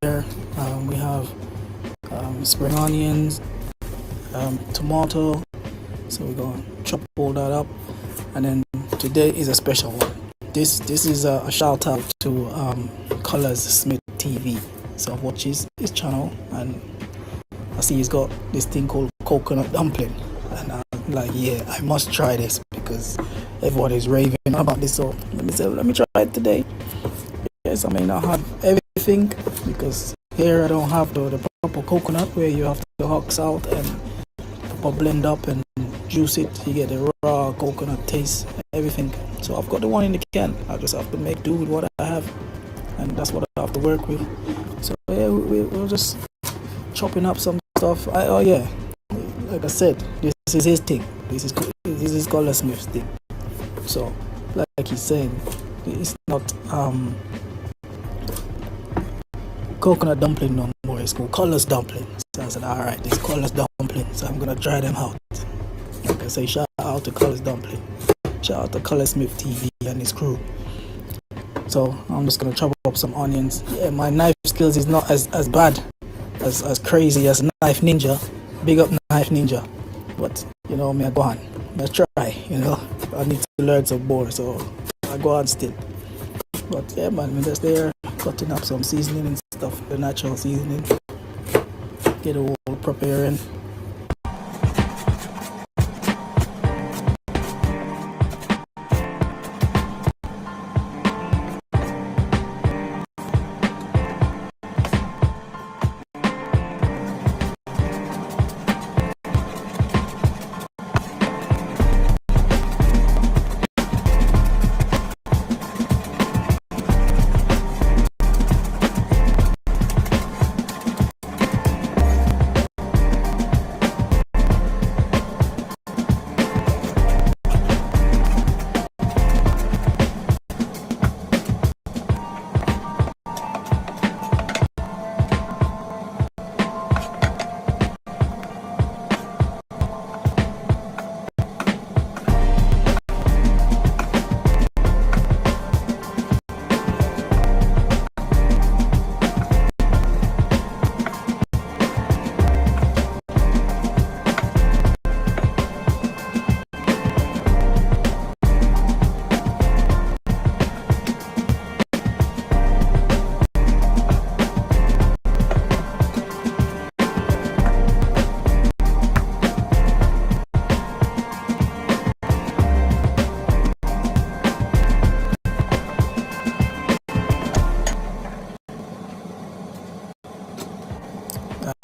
there. We have spring onions, tomato. So we're gonna chop all that up, and then today is a special one. This is a shout out to Colors Smith TV. So I watch his channel, and I see he's got this thing called coconut dumpling, and I'm like, yeah, I must try this because everyone is raving about this. So let me try it today. Yes, I may not have everything because here I don't have the proper coconut where you have to hux out and proper blend up and juice it. You get the raw coconut taste, everything. So I've got the one in the can. I just have to make do with what I have, and that's what I have to work with. So yeah, we're just chopping up some stuff. Oh yeah, like I said, this is his thing. This is Color Smith's thing. So like he's saying, it's not coconut dumpling no more. It's called Colors dumpling. So I said, alright, this Colors dumpling. So I'm gonna try them out. Like I say, shout out to Colors dumpling. Shout out to Color Smith TV and his crew. So I'm just gonna chop up some onions. Yeah, my knife skills is not as bad, as crazy as Knife Ninja. Big up Knife Ninja. But you know me, I go on. I try. You know, I need to learn some more. So I go on still. But yeah, man, we're just there cutting up some seasoning and stuff, the natural seasoning. Get it all preparing.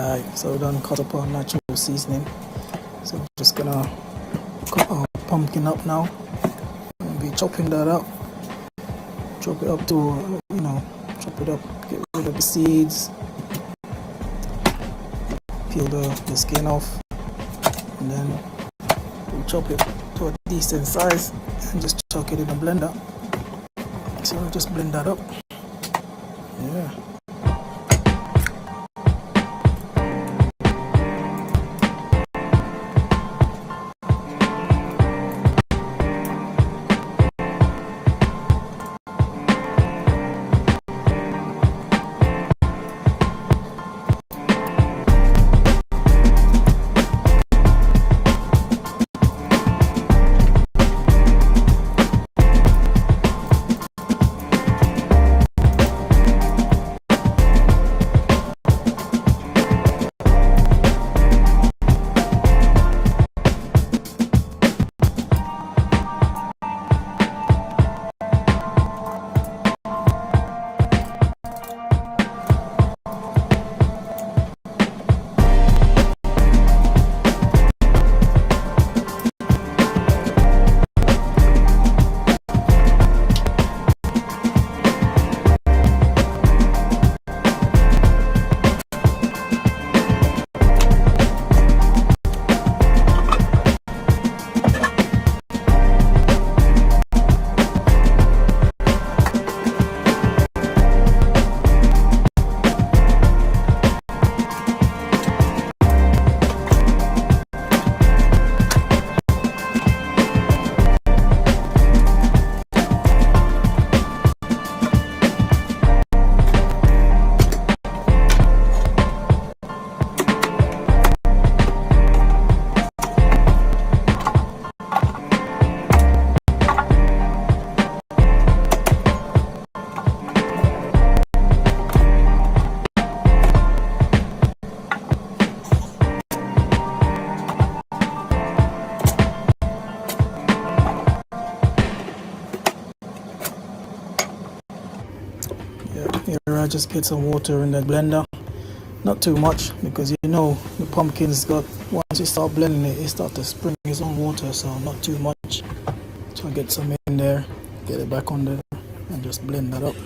Alright, so done cut up our natural seasoning. So I'm just gonna cut our pumpkin up now. I'll be chopping that up. Chop it up to, chop it up, get rid of the seeds, peel the skin off, and then we'll chop it to a decent size and just chuck it in a blender. So I'll just blend that up. Yeah. just get some water in the blender. Not too much, because you know the pumpkin's got, once you start blending it, it starts to spring its own water, so not too much. So I get some in there, get it back on there, and just blend that up.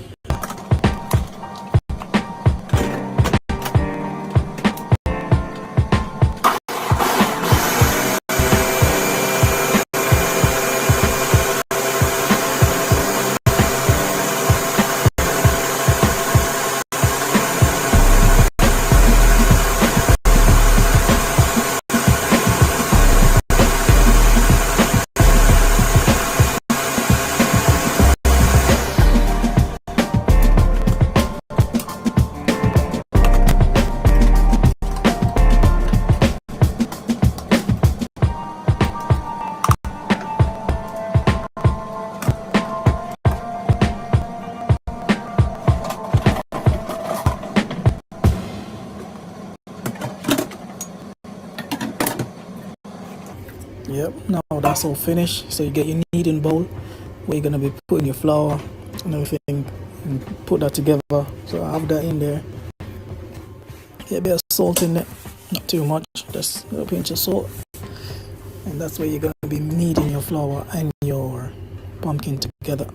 Yep, now that's all finished. So you get your kneading bowl where you're gonna be putting your flour and everything, and put that together. So I have that in there. Get a bit of salt in it, not too much, just a little pinch of salt. And that's where you're gonna be kneading your flour and your pumpkin together.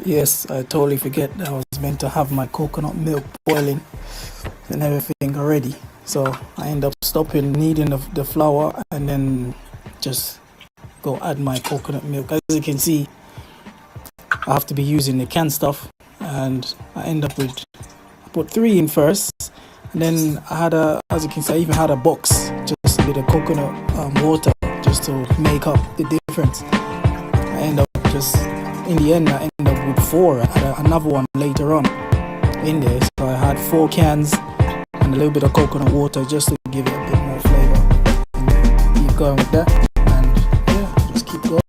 Yes, I totally forget that I was meant to have my coconut milk boiling and everything already. So I end up stopping kneading the flour and then just go add my coconut milk. As you can see, I have to be using the canned stuff, and I end up with, I put 3 in first, and then I had as you can see, I even had a box, just a bit of coconut water, just to make up the difference. I end up just, in the end, I end up with 4. I had another one later on in there, so I had 4 cans and a little bit of coconut water just to give it a bit more flavor. And keep going with that, and yeah, just keep going.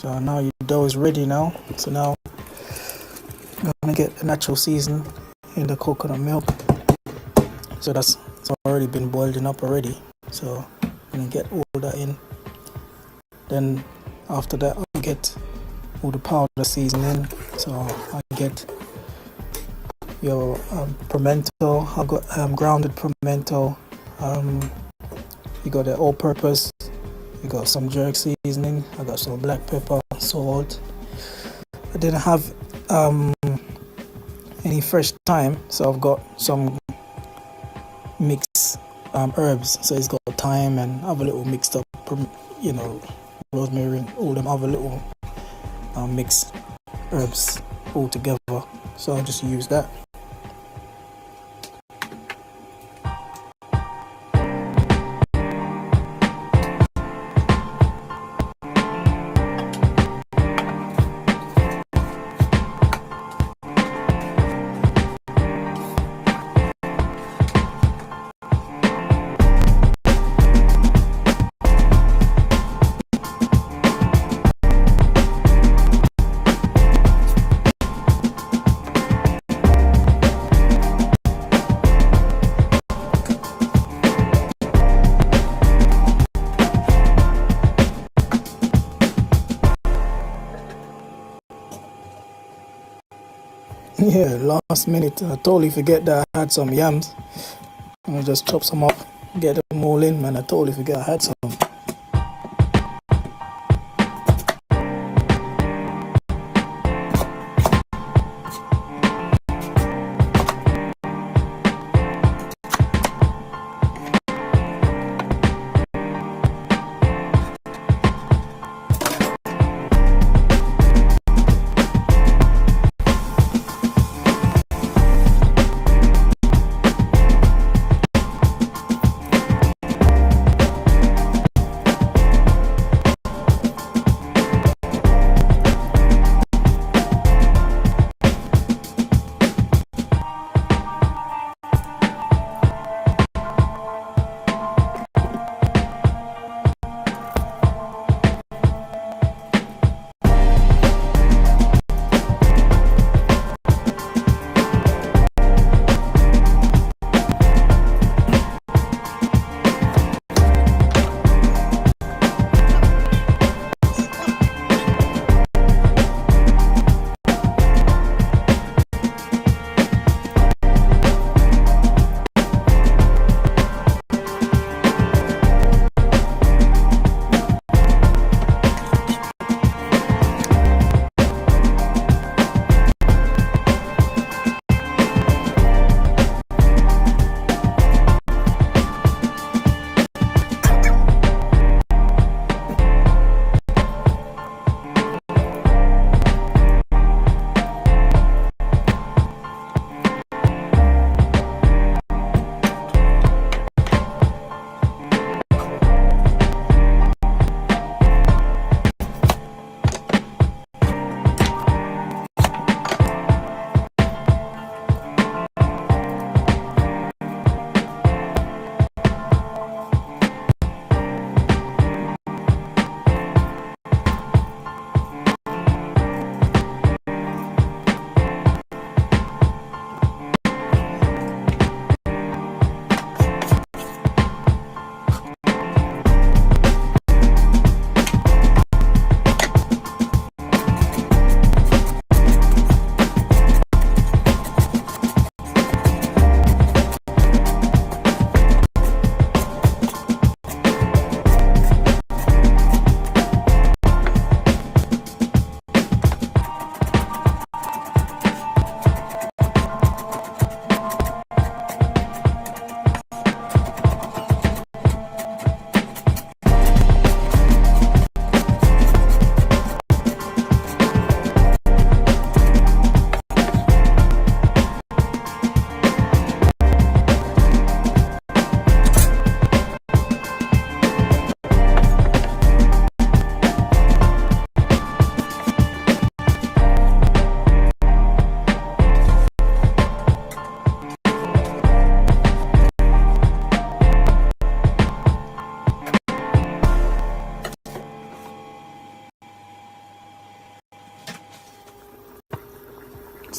So now your dough is ready now. So now I'm gonna get the natural season in the coconut milk. So it's already been boiling up already. So I'm gonna get all that in. Then after that I get all the powder seasoning. So I get your pimento. I got grounded pimento. You got the all-purpose. You got some jerk seasoning. I got some black pepper, salt. I didn't have any fresh thyme, so I've got some mixed herbs. So it's got thyme and other little mixed up, rosemary and all them other little mixed herbs all together. So I'll just use that. Yeah, last minute, I totally forget that I had some yams. I just chop some up, get them all in, man. I totally forget I had some.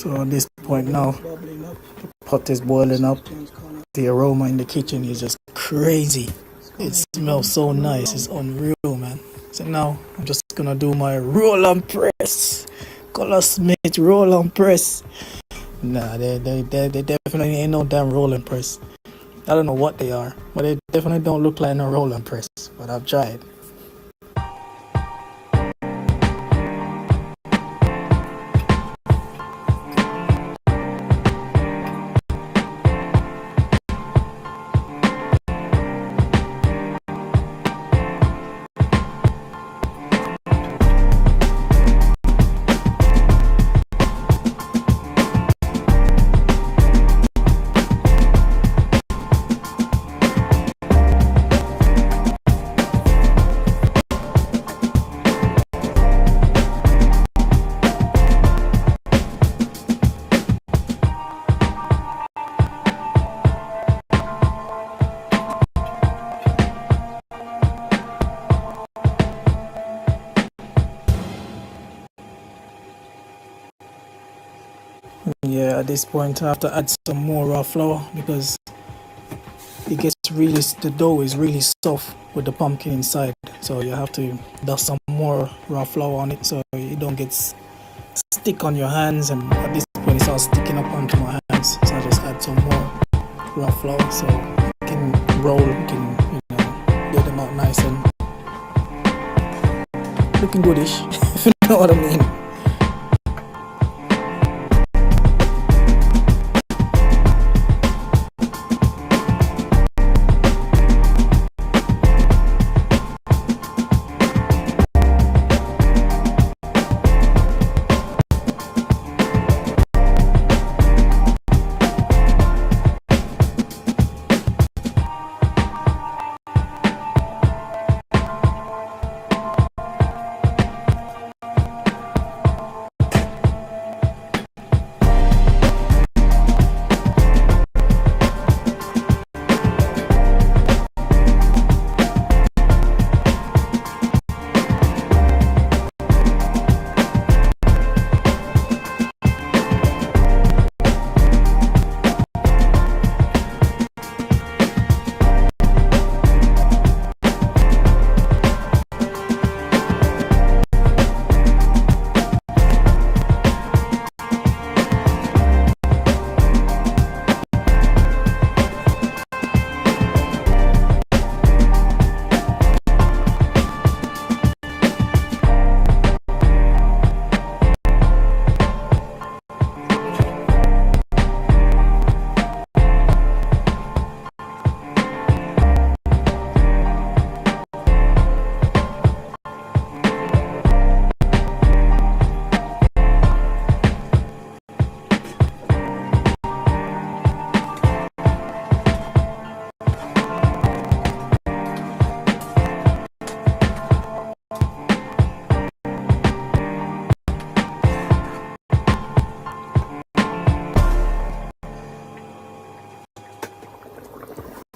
So at this point now, the pot is boiling up. The aroma in the kitchen is just crazy. It smells so nice. It's unreal, man. So now I'm just gonna do my roll and press. Color Smith roll and press. Nah, they definitely ain't no damn roll and press. I don't know what they are, but they definitely don't look like no roll and press. But I've tried. Yeah, at this point I have to add some more raw flour because it gets really, the dough is really soft with the pumpkin inside. So you have to dust some more raw flour on it so it don't get stick on your hands. And at this point it's all sticking up onto my hands. So I just add some more raw flour so you can roll, you can, get them out nice and looking goodish, if you know what I mean.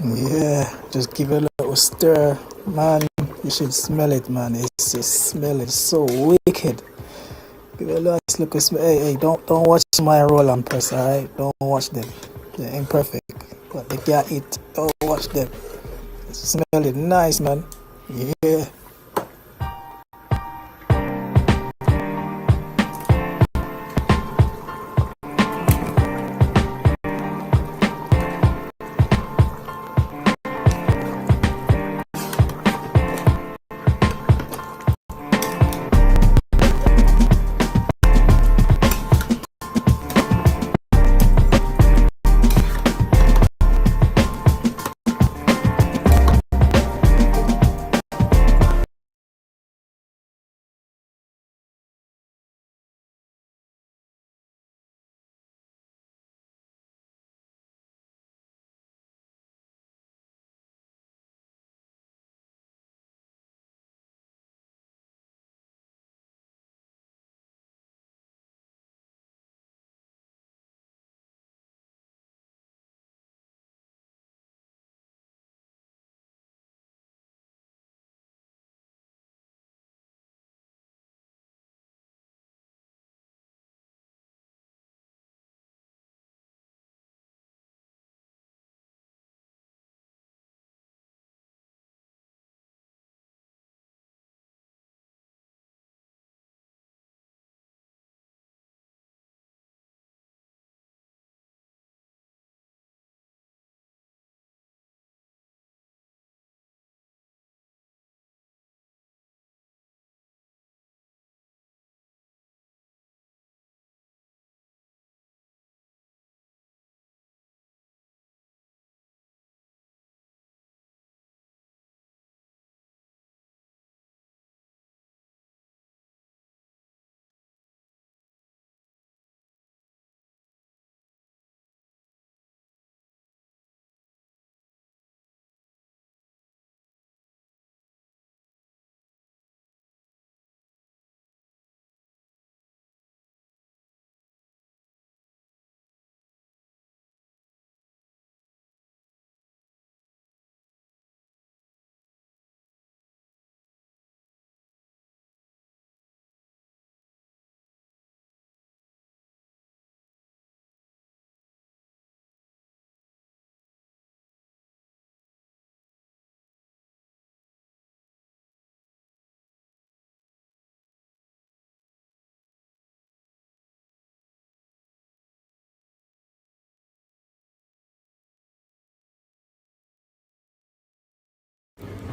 Yeah, just give it a little stir, man. You should smell it, man. It's just smell it so wicked. Give it a nice little smell. Hey, don't watch my roll and press, alright? Don't watch them. They're imperfect, but they can't eat. Don't watch them. Smell it nice, man. Yeah.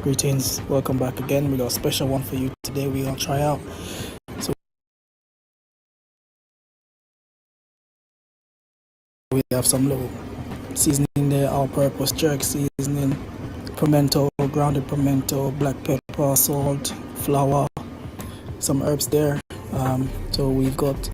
Greetings, welcome back again. We got a special one for you today. We're gonna try out. So we have some little seasoning there, all-purpose jerk seasoning, pimento, grounded pimento, black pepper, salt, flour, some herbs there. So we've got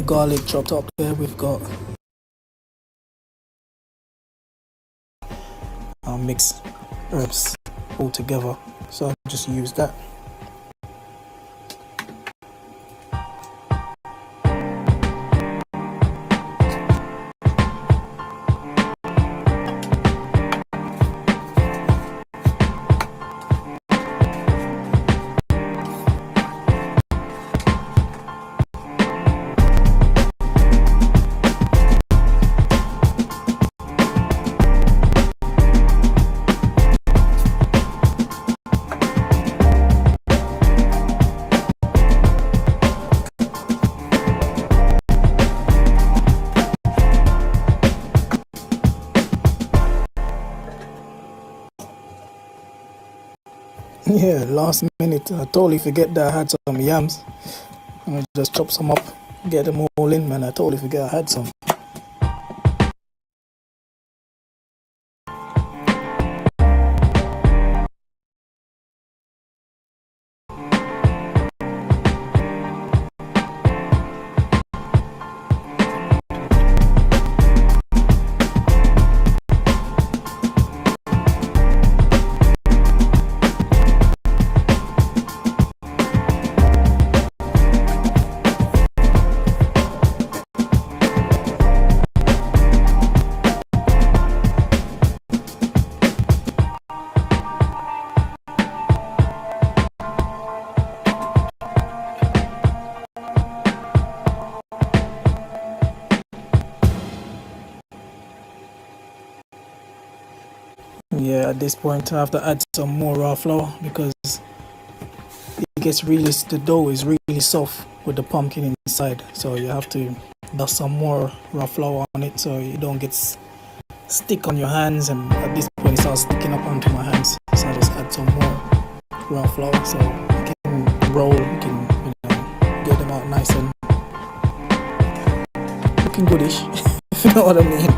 garlic chopped up there. We've got mixed herbs all together. So I'll just use that. Yeah, last minute, I totally forget that I had some yams. I'm gonna just chop some up, get them all in, man. I totally forget I had some. Yeah, at this point I have to add some more raw flour because it gets really, the dough is really soft with the pumpkin inside. So you have to dust some more raw flour on it so you don't get stick on your hands, and at this point it starts sticking up onto my hands. So I just add some more raw flour so you can roll, you can get them out nice and looking goodish, if you know what I mean.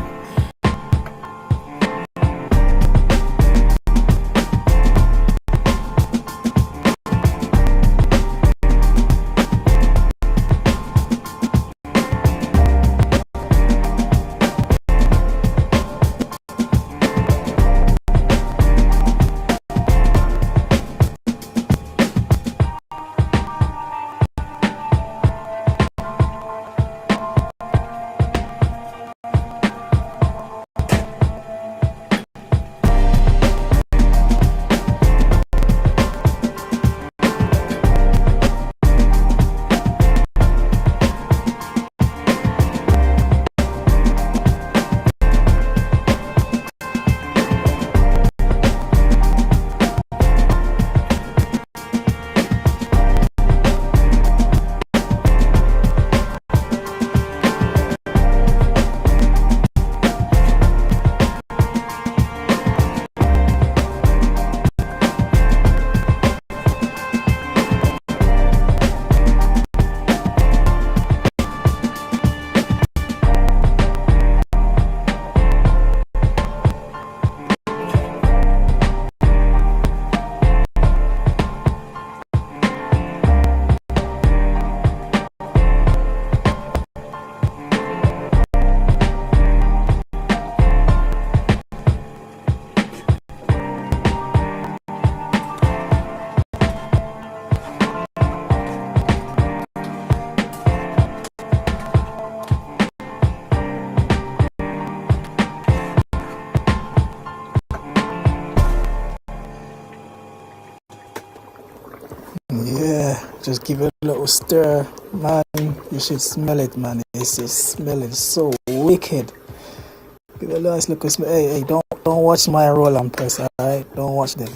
Yeah, just give it a little stir, man. You should smell it, man. It's smelling so wicked. Give it a nice look of smell. Hey, don't don't watch my roll and press, alright? Don't watch them.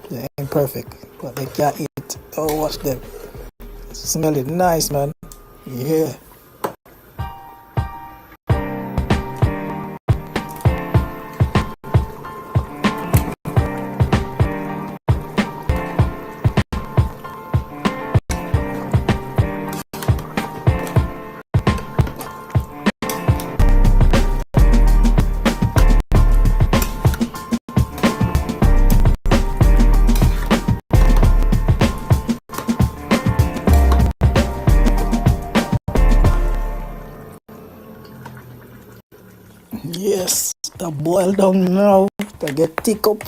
They ain't perfect, but they can't eat. Don't watch them. Smell it nice, man. Yeah. Yes, the boil down now. To get thick up.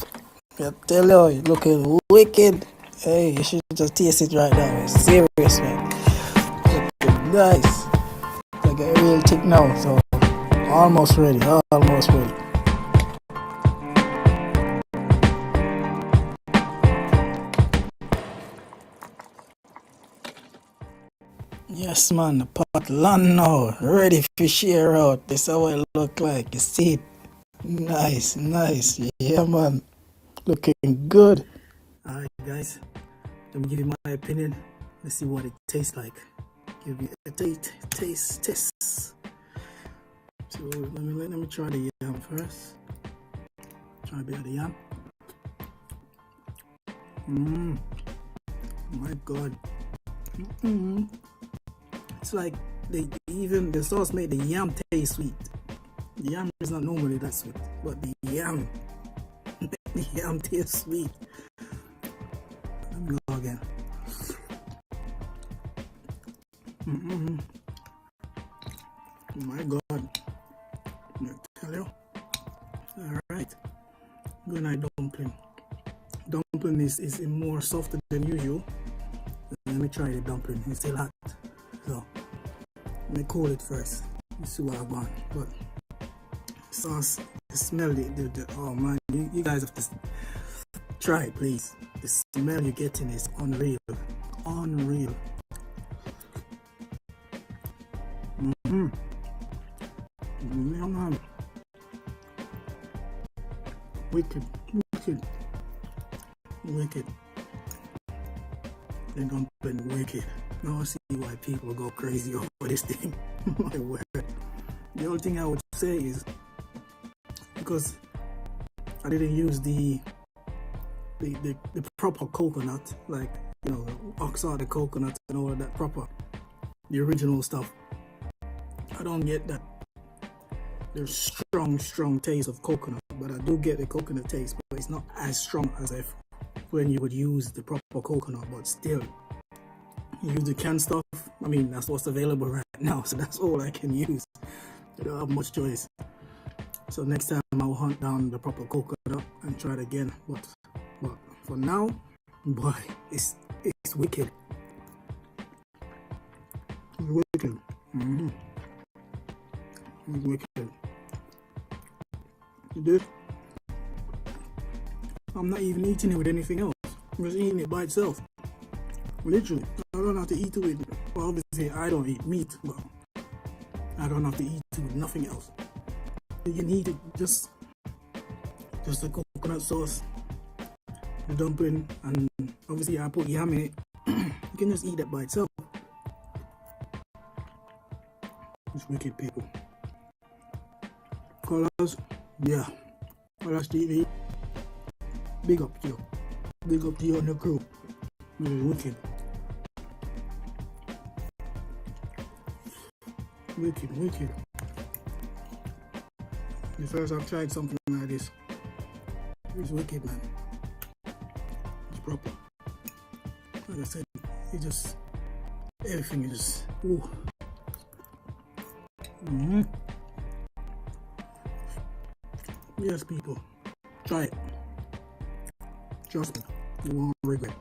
I tell you, you're looking wicked. Hey, you should just taste it right now. It's serious, man. Looking nice. To get real thick now. So, almost ready. Almost ready. Yes, man. The pot land now. Ready for share out. This is how it look like. You see it? Nice, nice. Yeah, man. Looking good. Alright, guys. Let me give you my opinion. Let's see what it tastes like. Give you a taste. So let me try the yam first. Try a bit of the yam. My God. It's like the sauce made the yam taste sweet. The yam is not normally that sweet, but the yam tastes sweet. Let me go again. My God. I tell you. Alright. Good night, dumpling. Dumpling is more softer than usual. Let me try the dumpling. It's still hot. So let me cool it first. You see what I want. But sauce, the smell, oh man, you guys have to try it, please. The smell you're getting is unreal. Unreal. Yeah, man. Wicked. They don't play wicked. Now I see why people go crazy over this thing. My word. The only thing I would say is because I didn't use the proper coconut, like, you know, oxide coconut and all of that proper, the original stuff. I don't get that. There's strong taste of coconut, but I do get the coconut taste, but it's not as strong as if when you would use the proper coconut. But still, you use the canned stuff. I mean, that's what's available right now, so that's all I can use. I don't have much choice. So next time I'll hunt down the proper coconut and try it again. But for now, boy, it's wicked. It's wicked. It's wicked. You did? I'm not even eating it with anything else. I'm just eating it by itself. Literally. I don't have to eat it with, well, obviously I don't eat meat, but I don't have to eat it with nothing else. You can eat it just the coconut sauce, the dumpling, and obviously I put yam in it. You can just eat it by itself. It's wicked, people. Colors, yeah. Colors TV. Big up to you. Big up to you and the crew. This is wicked. Wicked. The first I've tried something like this. It's wicked, man. It's proper. Like I said, it just, everything is just, ooh. Yes, people, try it. Trust me, you won't regret.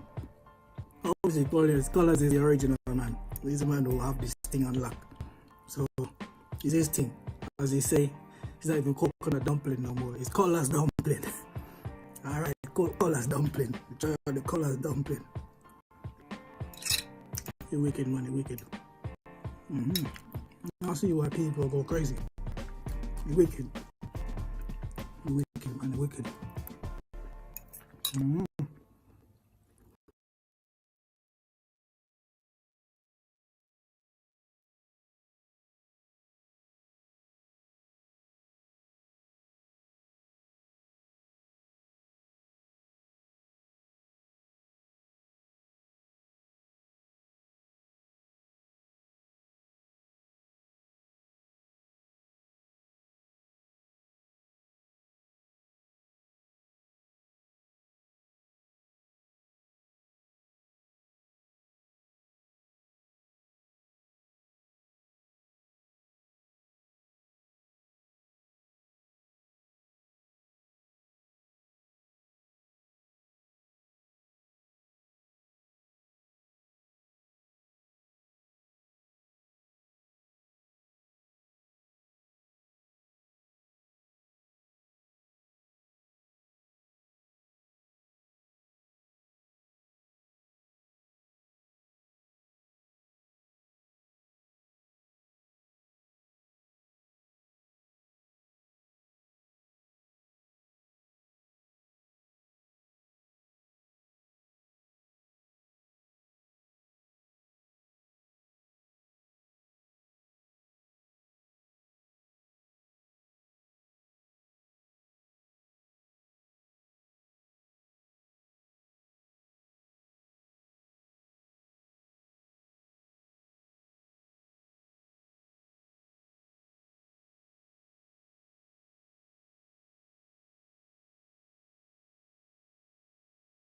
Obviously, colors is the original, man. He's the man who have this thing unlocked. So, it's his thing. As they say, it's not even coconut dumpling no more. It's colors dumpling. Alright, colors dumpling. Try out the colors dumpling. You're wicked, man. You're wicked. I see why people go crazy. You're wicked. You're wicked. wicked, man, wicked. Mm.